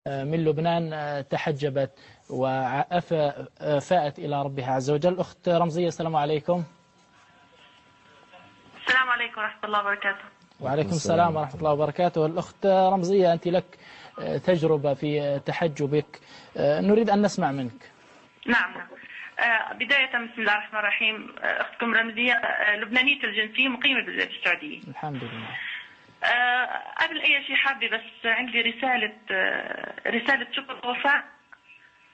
من لبنان تحجبت وفاءت إلى ربها عز وجل. أخت رمزية، السلام عليكم. السلام عليكم ورحمة الله وبركاته. وعليكم السلام ورحمة الله وبركاته. الأخت رمزية، أنت لك تجربة في تحجبك، نريد أن نسمع منك. نعم. بداية بسم الله الرحمن الرحيم. أختكم رمزية لبنانية الجنسية مقيمة بالسعودية. الحمد لله. قبل أي شيء حابة بس عندي رسالة شكر ووفاء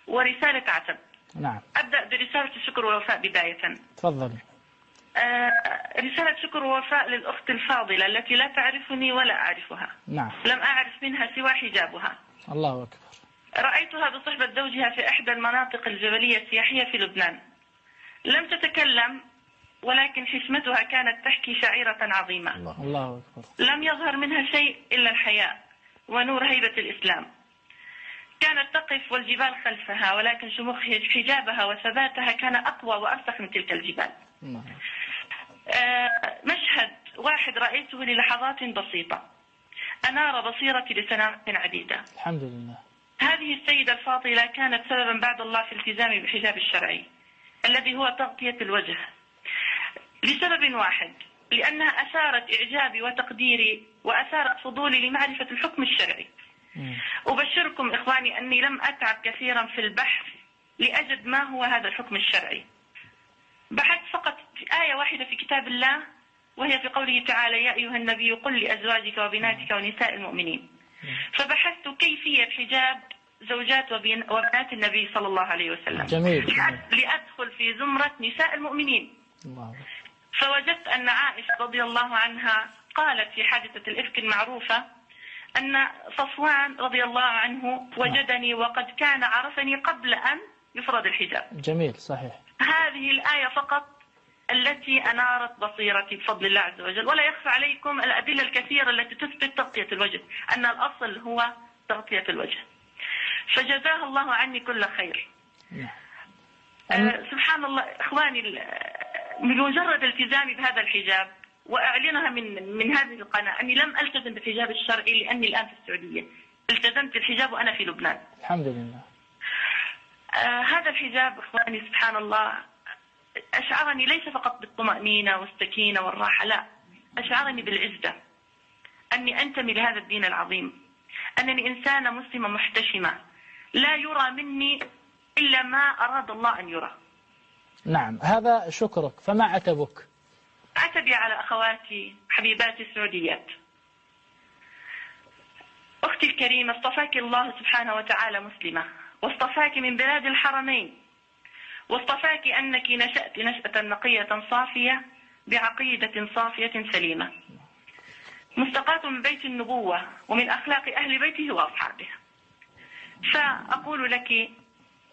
ورسالة عتب. نعم. أبدأ برسالة الشكر والوفاء بداية. تفضلي. رسالة شكر ووفاء للأخت الفاضلة التي لا تعرفني ولا أعرفها. نعم. لم أعرف منها سوى حجابها. الله أكبر. رأيتها بصحبة زوجها في إحدى المناطق الجبلية السياحية في لبنان. لم تتكلم، ولكن حشمتها كانت تحكي شعيرة عظيمة. الله أكبر. لم يظهر منها شيء إلا الحياء ونور هيبة الإسلام. كانت تقف والجبال خلفها، ولكن شموخ حجابها وثباتها كان أقوى وأرسخ من تلك الجبال. مشهد واحد رأيته للحظات بسيطة أنار بصيرتي لسنوات عديدة. الحمد لله. هذه السيدة الفاضلة كانت سببا بعد الله في التزامي بالحجاب الشرعي الذي هو تغطية الوجه، لسبب واحد: لأنها أثارت إعجابي وتقديري وأثارت فضولي لمعرفة الحكم الشرعي. أبشركم إخواني أني لم أتعب كثيرا في البحث لأجد ما هو هذا الحكم الشرعي. بحثت فقط آية واحدة في كتاب الله، وهي في قوله تعالى: يا أيها النبي قل لأزواجك وبناتك ونساء المؤمنين. فبحثت كيفية حجاب زوجات وبنات النبي صلى الله عليه وسلم. جميل. لأدخل في زمرة نساء المؤمنين. الله. فوجدت أن عائشة رضي الله عنها قالت في حادثة الإفك المعروفة أن صفوان رضي الله عنه وجدني وقد كان عرفني قبل أن يفرض الحجاب. جميل. صحيح. هذه الآية فقط التي أنارت بصيرتي بفضل الله عز وجل، ولا يخفى عليكم الأدلة الكثيرة التي تثبت تغطية الوجه، أن الأصل هو تغطية الوجه. فجزاها الله عني كل خير. سبحان الله إخواني، من مجرد التزامي بهذا الحجاب وأعلنها من هذه القناة أني لم ألتزم بالحجاب الشرعي لأني الآن في السعودية، التزمت بالحجاب وأنا في لبنان. الحمد لله. هذا الحجاب إخواني سبحان الله أشعرني ليس فقط بالطمأنينة والسكينة والراحة، لا، أشعرني بالعزة، أني أنتمي لهذا الدين العظيم، أنني إنسانة مسلمة محتشمة لا يرى مني إلا ما أراد الله أن يرى. نعم، هذا شكرك. فما عتبك؟ عتبي على أخواتي حبيباتي السعوديات. أختي الكريمة، اصطفاك الله سبحانه وتعالى مسلمة، واصطفاك من بلاد الحرمين، واصطفاك أنك نشأت نشأة نقية صافية بعقيدة صافية سليمة، مستقاة من بيت النبوة ومن أخلاق أهل بيته وأصحابه. فأقول لك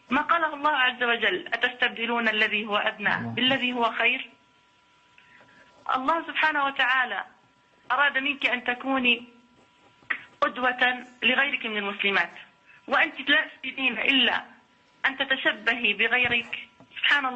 ما قاله الله عز وجل: أتستبدلون الذي هو أدنى بالذي هو خير. الله سبحانه وتعالى أراد منك أن تكوني قدوة لغيرك من المسلمات، وأنت لا تريدين إلا أن تتشبهي بغيرك. سبحان الله.